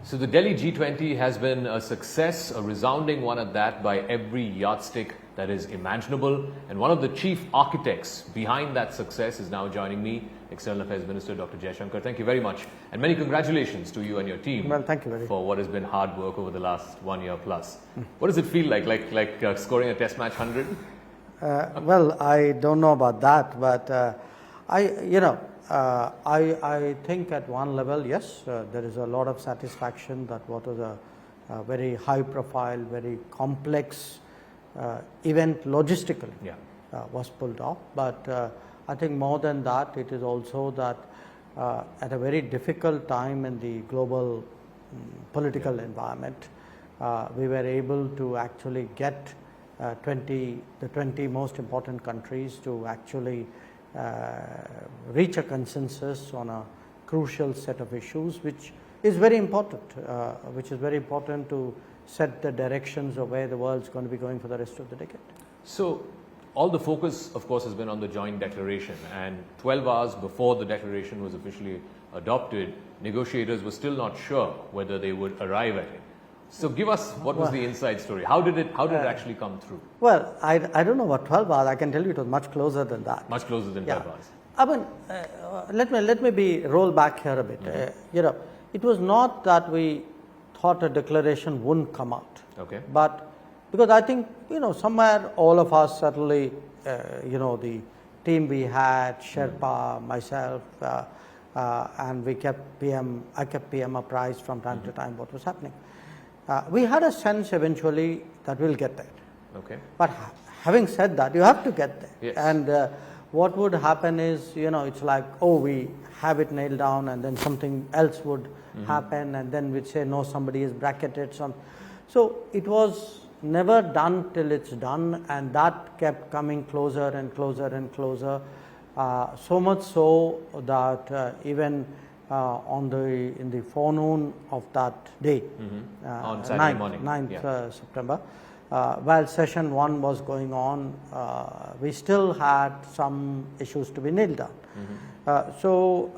So the Delhi G20 has been a success, a resounding one at that, by every yardstick that is imaginable. And one of the chief architects behind that success is now joining me, External Affairs Minister Dr. Jaishankar. Thank you very much. And many congratulations to you and your team. Well, thank you very much. For what has been hard work over the last 1 year plus. What does it feel like? Like scoring a test match 100? Well, I don't know about that, but I think at one level, yes, there is a lot of satisfaction that what was a very high profile, very complex event logistically was pulled off. But I think more than that, it is also that at a very difficult time in the global political environment, we were able to actually get the 20 most important countries to actually reach a consensus on a crucial set of issues, which is very important, to set the directions of where the world is going to be going for the rest of the decade. So, all the focus, of course, has been on the joint declaration, and 12 hours before the declaration was officially adopted, negotiators were still not sure whether they would arrive at it. So give us what was the inside story. How did it actually come through? Well, I don't know about 12 hours. I can tell you it was much closer than that. Much closer than 12 hours. I mean, let me roll back here a bit. It was not that we thought a declaration wouldn't come out. Okay. But because I think somewhere all of us, certainly the team we had, Sherpa, myself, and I kept PM apprised from time to time what was happening. We had a sense eventually that we'll get there. Okay. But having said that, you have to get there. Yes. And what would happen is, it's like, we have it nailed down, and then something else would happen, and then we'd say, no, somebody is bracketed. So it was never done till it's done, and that kept coming closer and closer and closer. So much so that even in the forenoon of that day, on Saturday morning, 9th September, while session 1 was going on, we still had some issues to be nailed down. So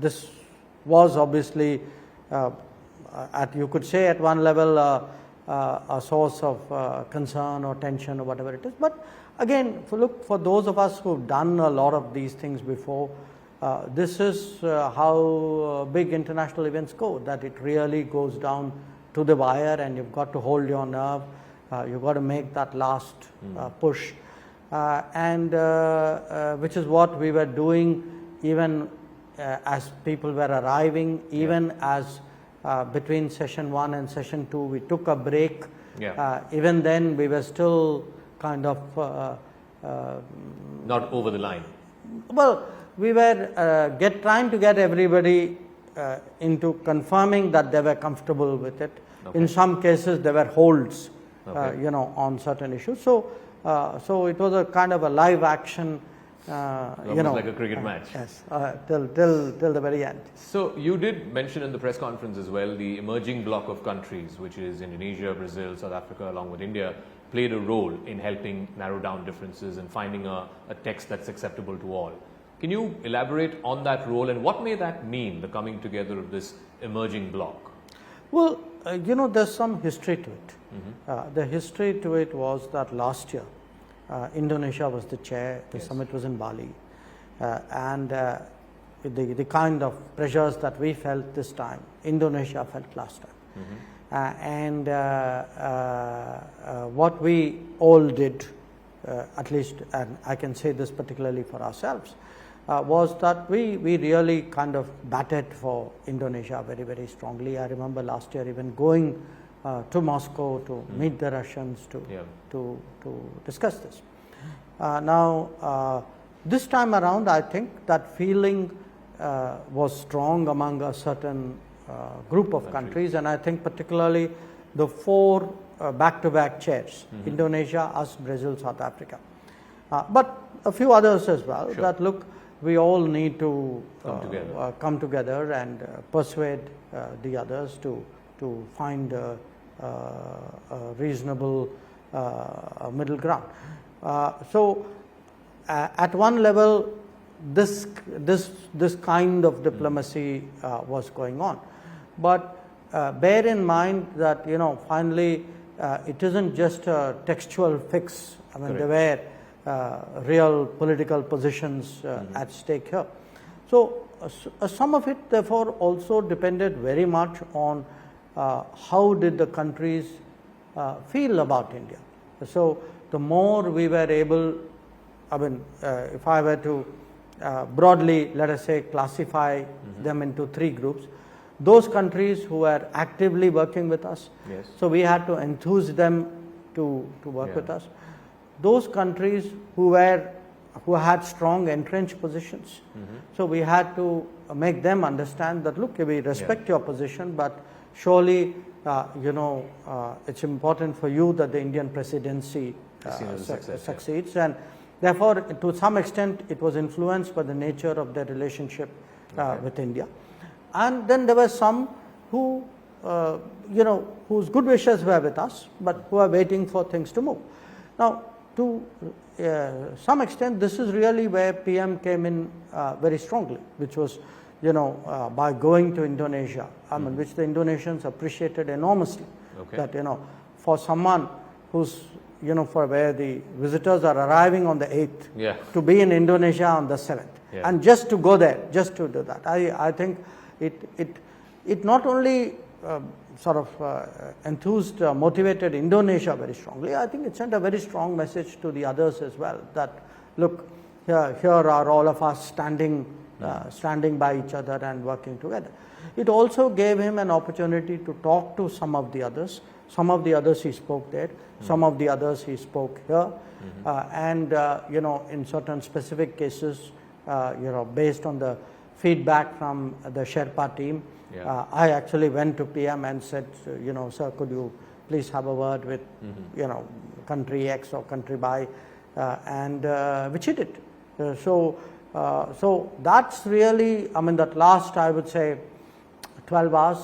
this was obviously, you could say at one level, a source of concern or tension or whatever it is. But again, for those of us who've done a lot of these things before, this is how big international events go, that it really goes down to the wire, and you've got to hold your nerve, you've got to make that last push, and which is what we were doing even as people were arriving, even as between session 1 and session 2 we took a break. Even then we were still kind of not over the line. Well, we were trying to get everybody into confirming that they were comfortable with it. Okay. In some cases there were holds, on certain issues. So it was a kind of a live action, like a cricket match. Yes, till the very end. So you did mention in the press conference as well, the emerging bloc of countries, which is Indonesia, Brazil, South Africa, along with India, played a role in helping narrow down differences and finding a text that's acceptable to all. Can you elaborate on that role, and what may that mean, the coming together of this emerging bloc? Well, there's some history to it. The history to it was that last year, Indonesia was the chair, the summit was in Bali, and the kind of pressures that we felt this time, Indonesia felt last time. What we all did, at least, and I can say this particularly for ourselves, was that we really kind of batted for Indonesia very, very strongly. I remember last year even going to Moscow to meet the Russians to discuss this. Now, this time around, I think that feeling was strong among a certain group of countries, and I think particularly the 4 back-to-back chairs, Indonesia, us, Brazil, South Africa, but a few others as well, that look, we all need to come together and persuade the others to find a reasonable middle ground. So at one level, this kind of diplomacy was going on. But bear in mind that, finally it isn't just a textual fix. I mean, there were real political positions at stake here. So some of it therefore also depended very much on how did the countries feel about India. So the more we were able, I mean, if I were to broadly, let us say, classify them into three groups, those countries who were actively working with us, so we had to enthuse them to work with us. Those countries who had strong entrenched positions, so we had to make them understand that, look, we respect your position, but surely it's important for you that the Indian presidency succeeds, and therefore to some extent it was influenced by the nature of their relationship with India. And then there were some who whose good wishes were with us, but who are waiting for things to move. Now, to some extent, this is really where PM came in very strongly, which was, by going to Indonesia, I mean, which the Indonesians appreciated enormously. That, for someone who's, for where the visitors are arriving on the 8th, to be in Indonesia on the 7th, and just to go there, just to do that. I think it not only enthused, motivated Indonesia very strongly. I think it sent a very strong message to the others as well, that, look, here are all of us standing by each other and working together. It also gave him an opportunity to talk to some of the others. Some of the others he spoke there, some of the others he spoke here, and in certain specific cases, based on the feedback from the Sherpa team, I actually went to PM and said, sir, could you please have a word with, country X or country Y, and which he did. So that's really, I mean, that last, I would say, 12 hours,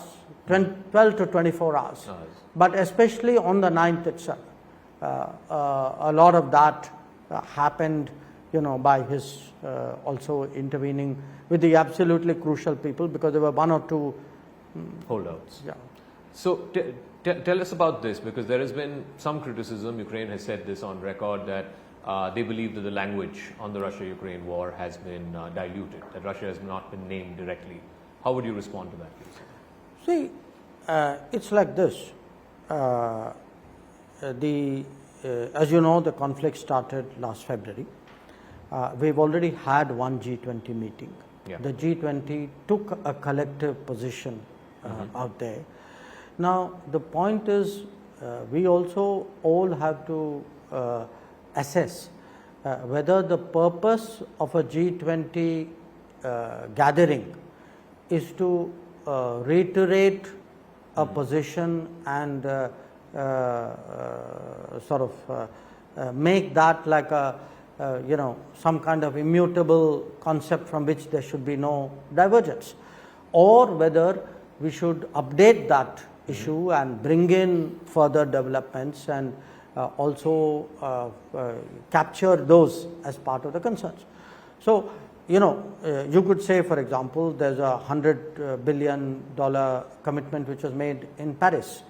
12 to 24 hours. But especially on the 9th itself, a lot of that happened, by his also intervening with the absolutely crucial people, because there were one or two holdouts. So tell us about this, because there has been some criticism. Ukraine has said this on record, that they believe that the language on the Russia-Ukraine war has been diluted, that Russia has not been named directly. How would you respond to that, please? See, it's like this. As you know, the conflict started last February. We've already had one G20 meeting. The G20 took a collective position out there. Now, the point is, we also all have to assess whether the purpose of a G20 gathering is to reiterate a position and make that like a some kind of immutable concept from which there should be no divergence, or whether we should update that issue and bring in further developments and also capture those as part of the concerns. So, you could say, for example, there's a $100 billion commitment which was made in Paris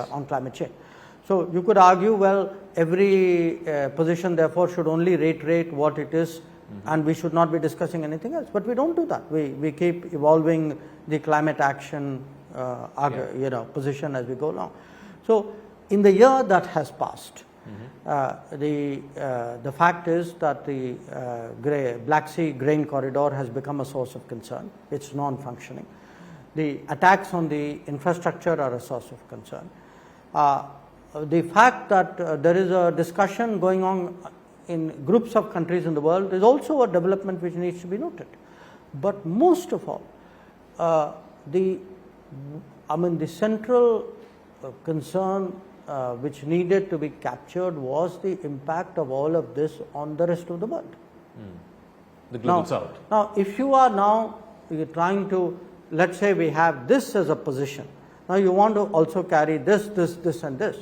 on climate change. So you could argue, well, every position therefore should only reiterate what it is, and we should not be discussing anything else. But we don't do that. We keep evolving the climate action position as we go along. So in the year that has passed, the fact is that the Black Sea grain corridor has become a source of concern. It's non-functioning. The attacks on the infrastructure are a source of concern. The fact that there is a discussion going on in groups of countries in the world is also a development which needs to be noted. But most of all, the central concern which needed to be captured was the impact of all of this on the rest of the world. The global south. Now, if you are you're trying to, let's say we have this as a position. Now you want to also carry this, and this.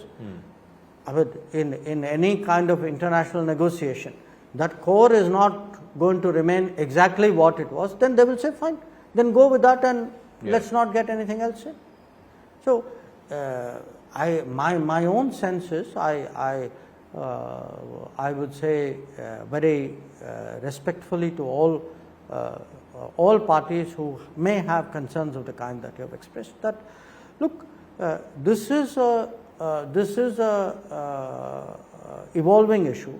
I mean, in any kind of international negotiation, that core is not going to remain exactly what it was, then they will say fine, then go with that and let's not get anything else in. So, my own sense is I would say very respectfully to all parties who may have concerns of the kind that you have expressed, that look, this is a evolving issue.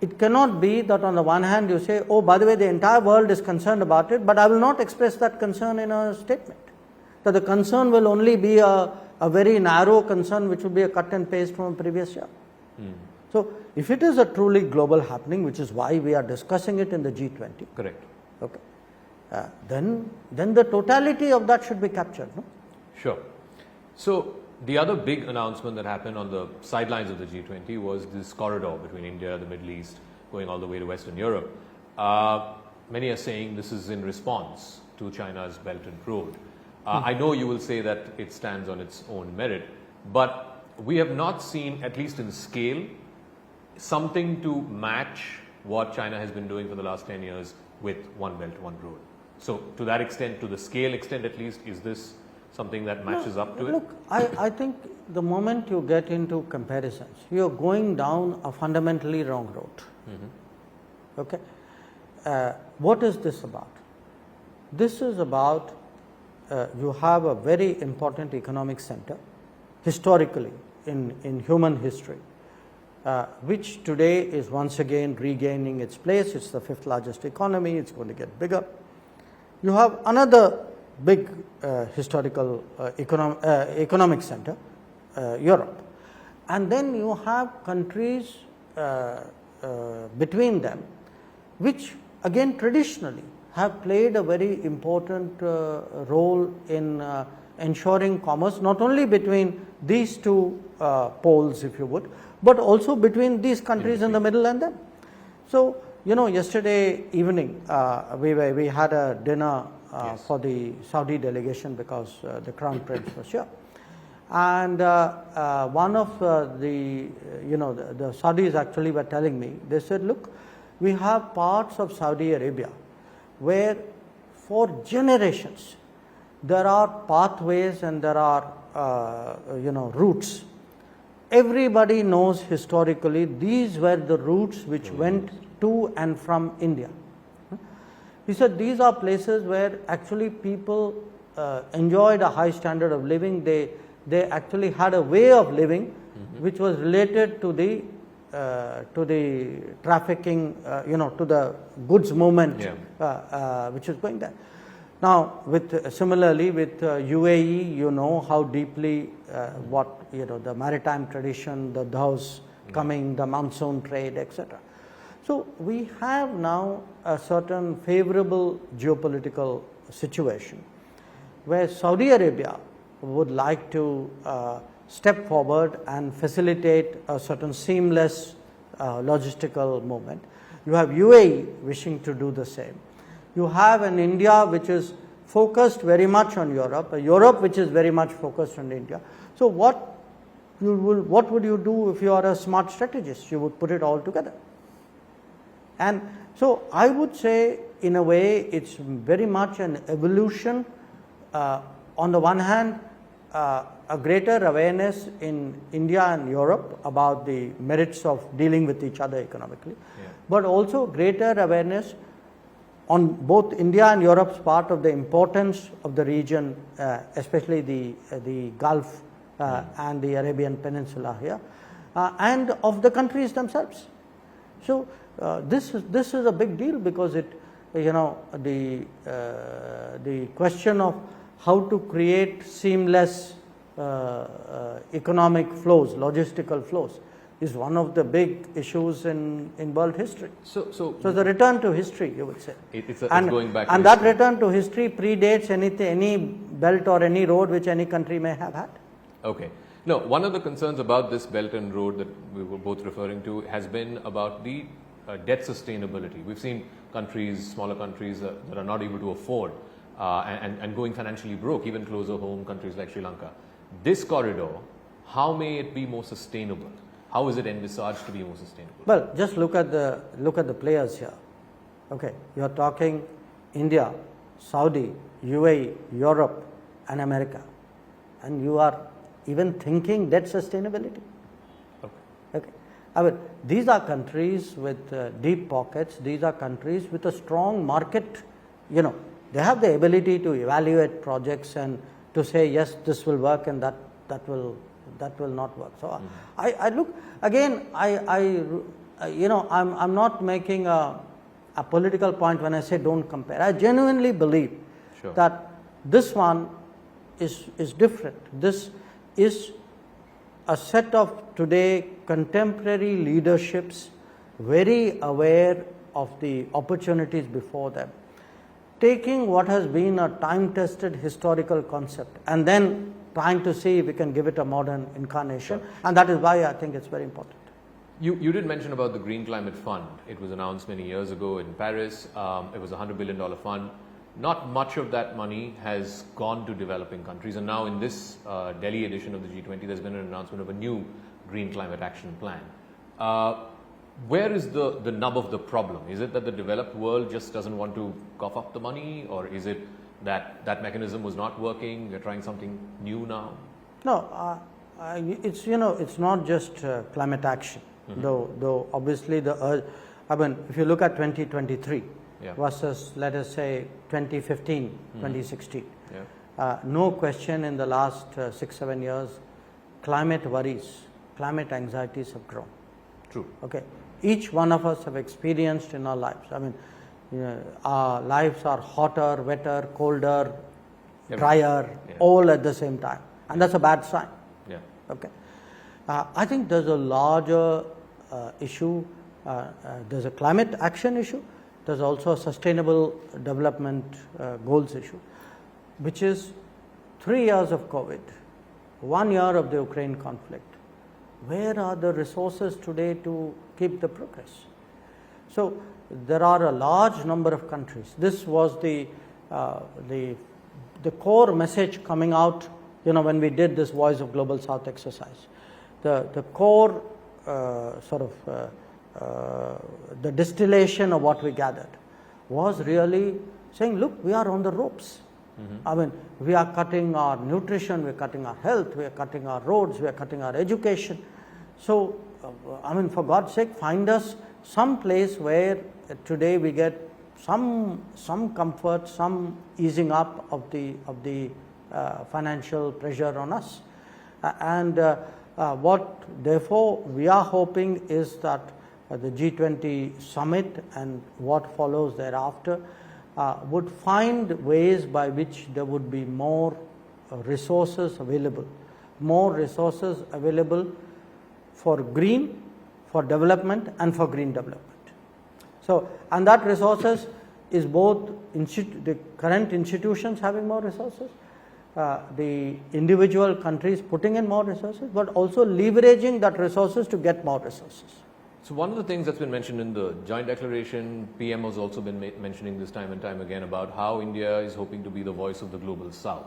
It cannot be that on the one hand you say, oh, by the way, the entire world is concerned about it, but I will not express that concern in a statement. That the concern will only be a very narrow concern, which will be a cut and paste from a previous year. So, if it is a truly global happening, which is why we are discussing it in the G20, correct. Okay, then the totality of that should be captured. No? Sure. So, the other big announcement that happened on the sidelines of the G20 was this corridor between India, the Middle East, going all the way to Western Europe. Many are saying this is in response to China's Belt and Road. I know you will say that it stands on its own merit, but we have not seen, at least in scale, something to match what China has been doing for the last 10 years with One Belt, One Road. So, to that extent, to the scale extent at least, is this something that matches up to it? Look, I think the moment you get into comparisons, you are going down a fundamentally wrong road. Okay? What is this about? This is about you have a very important economic center historically in human history, which today is once again regaining its place. It's the 5th largest economy, it's going to get bigger. You have another big historical economic center, Europe, and then you have countries between them, which again traditionally have played a very important role in ensuring commerce, not only between these two poles, if you would, but also between these countries in the middle and them. So, you know, yesterday evening we had a dinner for the Saudi delegation because the Crown Prince was here. And one of the Saudis actually were telling me, they said, look, we have parts of Saudi Arabia where for generations there are pathways and there are routes. Everybody knows historically these were the routes which went to and from India. He said these are places where actually people enjoyed a high standard of living. They actually had a way of living which was related to the trafficking, to the goods movement which is going there. Now, similarly with UAE, you know how deeply the maritime tradition, the dhows coming, the monsoon trade, etc. So, we have now a certain favorable geopolitical situation where Saudi Arabia would like to step forward and facilitate a certain seamless logistical movement. You have UAE wishing to do the same. You have an India which is focused very much on Europe, a Europe which is very much focused on India. So, what would you do if you are a smart strategist? You would put it all together. And so, I would say in a way it's very much an evolution. On the one hand, a greater awareness in India and Europe about the merits of dealing with each other economically, but also greater awareness on both India and Europe's part of the importance of the region, especially the Gulf and the Arabian Peninsula here, and of the countries themselves. So, this is a big deal because it, the question of how to create seamless economic flows, logistical flows, is one of the big issues in world history. So the return to history, you would say. It's going back. And that return to history predates any belt or any road which any country may have had. Okay. No, one of the concerns about this belt and road that we were both referring to has been about the debt sustainability. We've seen countries, smaller countries that are not able to afford and going financially broke, even closer home countries like Sri Lanka. This corridor, how may it be more sustainable? How is it envisaged to be more sustainable? Well, just look at the players here. Okay, you are talking India, Saudi, UAE, Europe and America, and you are even thinking debt sustainability. Okay. I mean, these are countries with deep pockets. These are countries with a strong market. You know, they have the ability to evaluate projects and to say yes, this will work and that will not work. So I look again. You know, I'm not making a political point when I say don't compare. I genuinely believe that this one is different. This is a set of today contemporary leaderships very aware of the opportunities before them, taking what has been a time-tested historical concept and then trying to see if we can give it a modern incarnation, and that is why I think it's very important. You did mention about the Green Climate Fund. It was announced many years ago in Paris. It was a $100 billion fund. Not much of that money has gone to developing countries, and now in this Delhi edition of the G20, there's been an announcement of a new Green Climate Action Plan. Where is the nub of the problem? Is it that the developed world just doesn't want to cough up the money, or is it that that mechanism was not working, we're trying something new now? No, it's, you know, it's not just climate action, though obviously the urge, I mean, if you look at 2023 versus, let us say, 2015, 2016, no question in the last 6-7 years, climate worries, climate anxieties have grown. True. Okay. Each one of us have experienced in our lives. I mean, you know, our lives are hotter, wetter, colder, drier, all at the same time, and that's a bad sign. Yeah. Okay. I think there's a larger issue. There's a climate action issue. There's also a sustainable development goals issue, which is 3 years of COVID, 1 year of the Ukraine conflict. Where are the resources today to keep the progress? So there are a large number of countries. This was the core message coming out, you know, when we did this Voice of Global South exercise. The core the distillation of what we gathered was really saying, look, we are on the ropes. I mean, we are cutting our nutrition, we are cutting our health, we are cutting our roads, we are cutting our education. So, I mean, for God's sake, find us some place where today we get some comfort, some easing up of the financial pressure on us. What therefore we are hoping is that the G20 summit and what follows thereafter would find ways by which there would be more resources available for green, for development and for green development. So, and that resources is both the current institutions having more resources, the individual countries putting in more resources, but also leveraging that resources to get more resources. So one of the things that's been mentioned in the joint declaration, PM has also been mentioning this time and time again about how India is hoping to be the voice of the global South.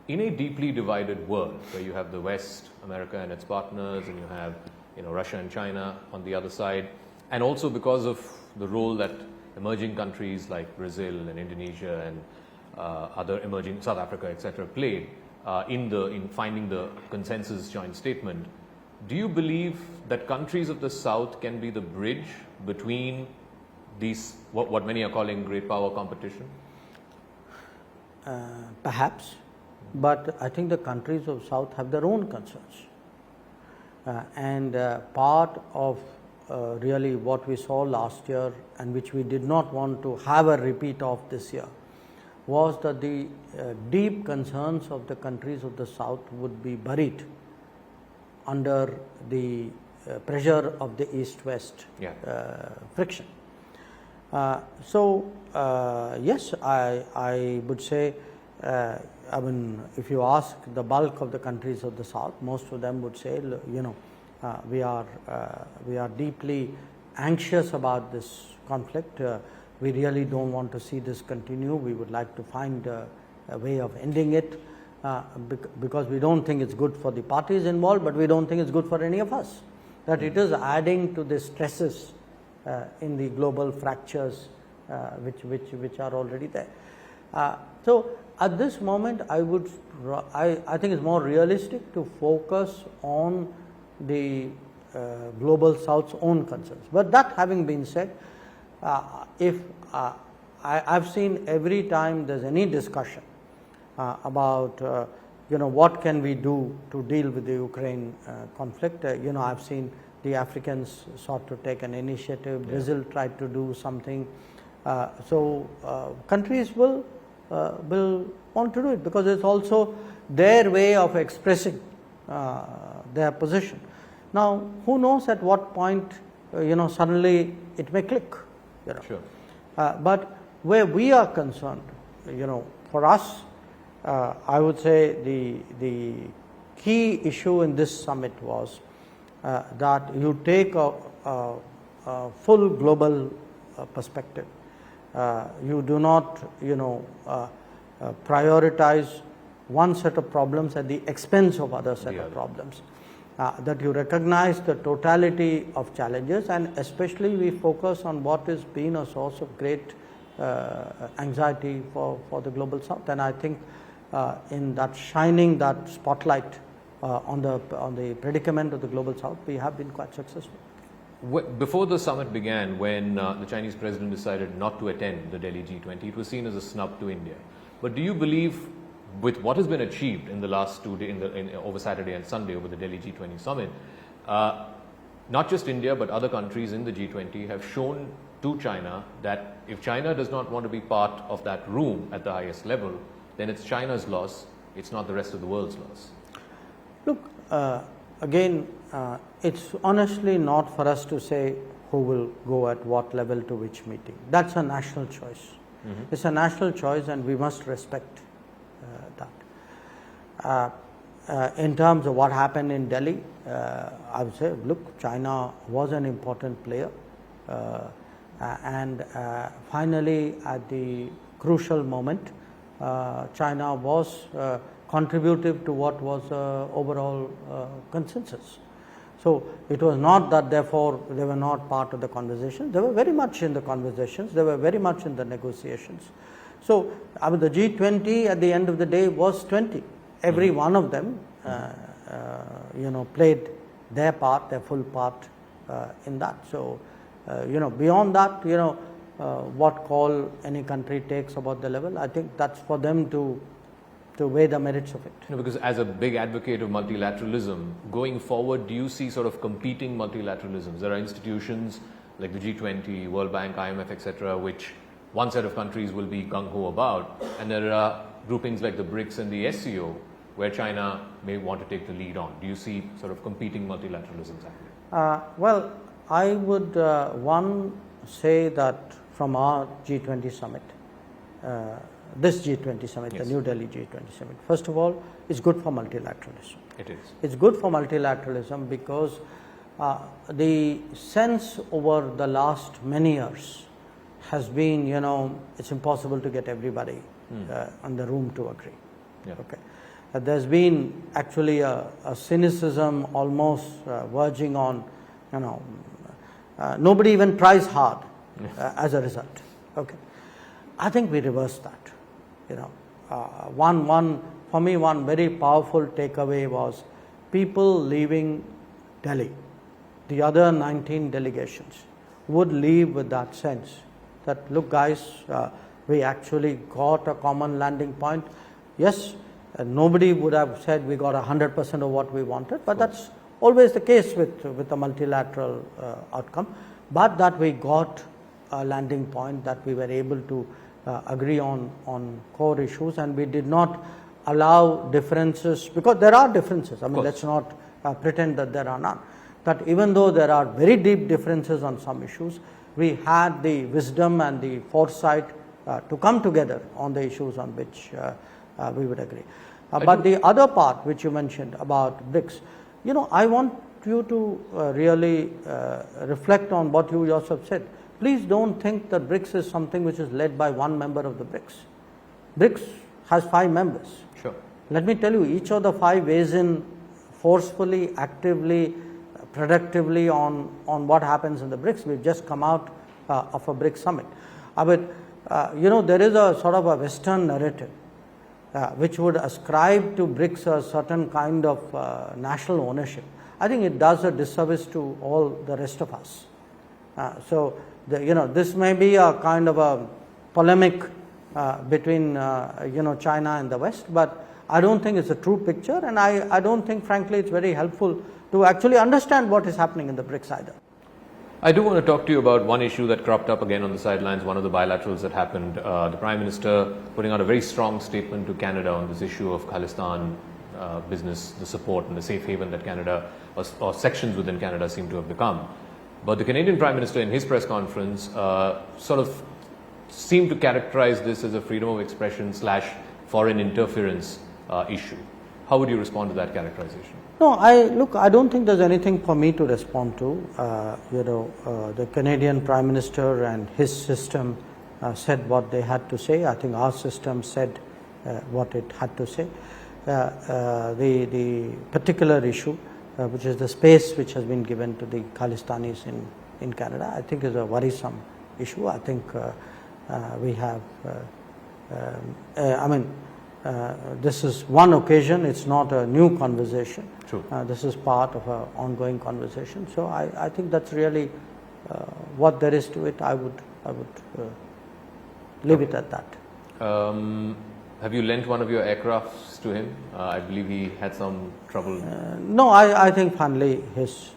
In a deeply divided world where you have the West, America and its partners, and you have, you know, Russia and China on the other side, and also because of the role that emerging countries like Brazil and Indonesia and other emerging, South Africa, etc., played in finding the consensus joint statement. Do you believe that countries of the South can be the bridge between these, what many are calling great power competition? Perhaps, but I think the countries of South have their own concerns. And part of really what we saw last year, and which we did not want to have a repeat of this year, was that the deep concerns of the countries of the South would be buried under the pressure of the East-West friction. Yes, I would say, I mean, if you ask the bulk of the countries of the South, most of them would say, you know, we are deeply anxious about this conflict. We really don't want to see this continue. We would like to find a way of ending it. Because we don't think it's good for the parties involved, but we don't think it's good for any of us. That it is adding to the stresses in the global fractures which are already there. So at this moment, I think it's more realistic to focus on the global South's own concerns. But that having been said, I've seen every time there's any discussion about what can we do to deal with the Ukraine conflict. I've seen the Africans sought to take an initiative. Brazil tried to do something. So countries will want to do it because it's also their way of expressing their position. Now, who knows at what point suddenly it may click. Sure. But where we are concerned, for us, I would say the key issue in this summit was that you take a full global perspective. You do not, prioritize one set of problems at the expense of other set of problems. That you recognize the totality of challenges, and especially we focus on what has been a source of great anxiety for the global South. And I think in that shining that spotlight on the predicament of the global South, we have been quite successful. Before the summit began, when the Chinese president decided not to attend the Delhi G20, it was seen as a snub to India. But do you believe, with what has been achieved in the last 2 days, over Saturday and Sunday over the Delhi G20 summit, not just India but other countries in the G20 have shown to China that if China does not want to be part of that room at the highest level, then it's China's loss, it's not the rest of the world's loss? Look, again, it's honestly not for us to say who will go at what level to which meeting. That's a national choice. It's a national choice and we must respect that. In terms of what happened in Delhi, I would say, look, China was an important player, and finally at the crucial moment, China was contributive to what was overall consensus. So it was not that therefore they were not part of the conversation. They were very much in the conversations. They were very much in the negotiations. So the G20 at the end of the day was 20. Every one of them, played their part, their full part in that. So, beyond that, what call any country takes about the level, I think that's for them to weigh the merits of it. Because as a big advocate of multilateralism, going forward, do you see sort of competing multilateralisms? There are institutions like the G20, World Bank, IMF, etc., which one set of countries will be gung-ho about, and there are groupings like the BRICS and the SCO, where China may want to take the lead on. Do you see sort of competing multilateralisms happening? Well, I would say that from our G20 summit, this G20 summit, the New Delhi G20 summit, first of all, it's good for multilateralism. It is. It's good for multilateralism because the sense over the last many years has been, it's impossible to get everybody in the room to agree. Yeah. Okay. There's been actually a cynicism almost verging on, nobody even tries hard as a result. Okay. I think we reversed that. For me, one very powerful takeaway was people leaving Delhi, the other 19 delegations, would leave with that sense that, look guys, we actually got a common landing point. Yes, nobody would have said we got 100% of what we wanted, but that's always the case with a multilateral outcome, but that we got a landing point, that we were able to agree on core issues, and we did not allow differences, because there are differences. I mean, let's not pretend that there are none. That even though there are very deep differences on some issues, we had the wisdom and the foresight to come together on the issues on which we would agree. But the other part which you mentioned about BRICS, I want you to really reflect on what you yourself said. Please don't think that BRICS is something which is led by one member of the BRICS. BRICS has 5 members. Sure. Let me tell you, each of the 5 weighs in forcefully, actively, productively on what happens in the BRICS. We've just come out of a BRICS summit. There is a sort of a Western narrative which would ascribe to BRICS a certain kind of national ownership. I think it does a disservice to all the rest of us. This may be a kind of a polemic between China and the West, but I don't think it's a true picture, and I don't think, frankly, it's very helpful to actually understand what is happening in the BRICS either. I do want to talk to you about one issue that cropped up again on the sidelines, one of the bilaterals that happened. The Prime Minister putting out a very strong statement to Canada on this issue of Khalistan business, the support and the safe haven that Canada or sections within Canada seem to have become. But the Canadian Prime Minister in his press conference sort of seemed to characterize this as a freedom of expression / foreign interference issue. How would you respond to that characterization? No, I don't think there's anything for me to respond to. The Canadian Prime Minister and his system said what they had to say. I think our system said what it had to say. The particular issue, which is the space which has been given to the Khalistanis in Canada, I think is a worrisome issue. I think we have, this is one occasion, it's not a new conversation. True. This is part of an ongoing conversation. So I think that's really what there is to it. I would leave it at that. Have you lent one of your aircrafts to him? I believe he had some trouble. No, I think finally his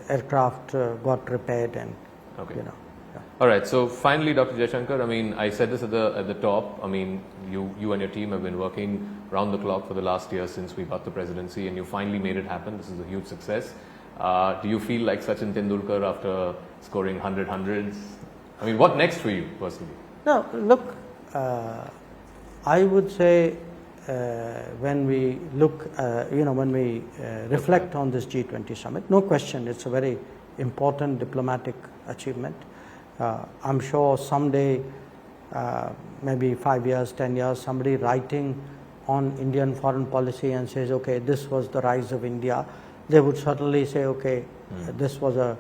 aircraft got repaired and okay. Yeah. All right. So finally, Dr. Jaishankar, I said this at the top. You and your team have been working round the clock for the last year since we got the presidency, and you finally made it happen. This is a huge success. Do you feel like Sachin Tendulkar after scoring 100 hundreds? What next for you personally? No, look, I would say when we look, when we reflect on this G20 summit, no question, it's a very important diplomatic achievement. I'm sure someday, maybe 5 years, 10 years, somebody writing on Indian foreign policy and says, okay, this was the rise of India, they would certainly say, okay, this was an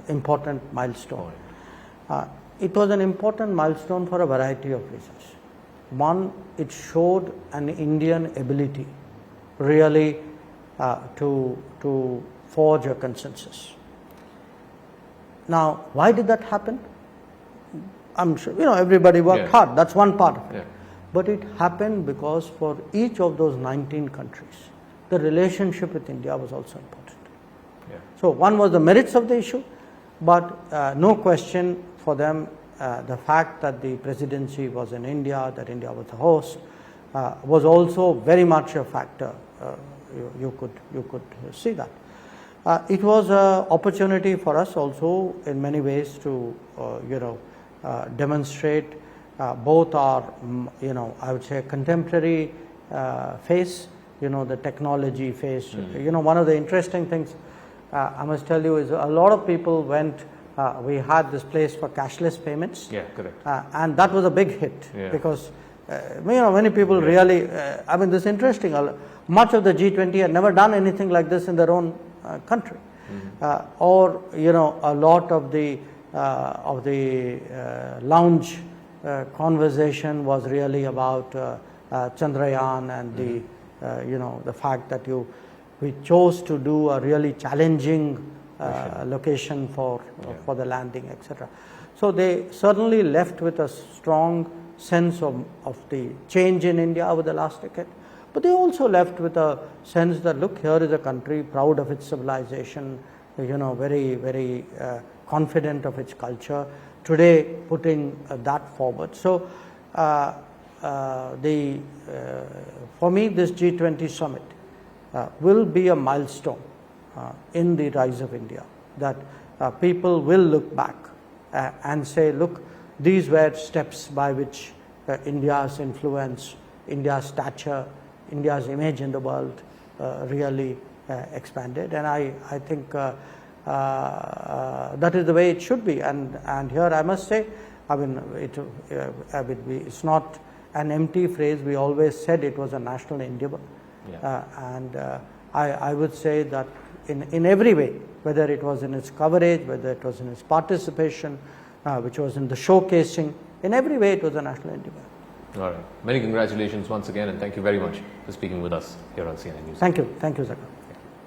important milestone. It was an important milestone for a variety of reasons. One, it showed an Indian ability really to forge a consensus. Now, why did that happen? I'm sure, everybody worked hard. That's one part of it. Yeah. But it happened because for each of those 19 countries, the relationship with India was also important. Yeah. So one was the merits of the issue, but no question for them, the fact that the presidency was in India, that India was the host, was also very much a factor. You could see that. It was an opportunity for us also in many ways to, demonstrate both our, I would say contemporary face, the technology face. One of the interesting things I must tell you is a lot of people went, we had this place for cashless payments. Yeah, correct. And that was a big hit because, many people really, this is interesting. Much of the G20 had never done anything like this in their own country, or a lot of the lounge conversation was really about Chandrayaan and the fact that we chose to do a really challenging location for the landing, etc. So they certainly left with a strong sense of the change in India over the last decade. But they also left with a sense that, look, here is a country proud of its civilization, very, very confident of its culture, today putting that forward. So for me, this G20 summit will be a milestone in the rise of India, that people will look back and say, look, these were steps by which India's influence, India's stature, India's image in the world really expanded, and I think that is the way it should be. And here I must say, it's not an empty phrase. We always said it was a national endeavor, and I would say that in every way, whether it was in its coverage, whether it was in its participation, which was in the showcasing. In every way, it was a national endeavor. All right. Many congratulations once again, and thank you very much for speaking with us here on CNN News. Thank you, Zakir.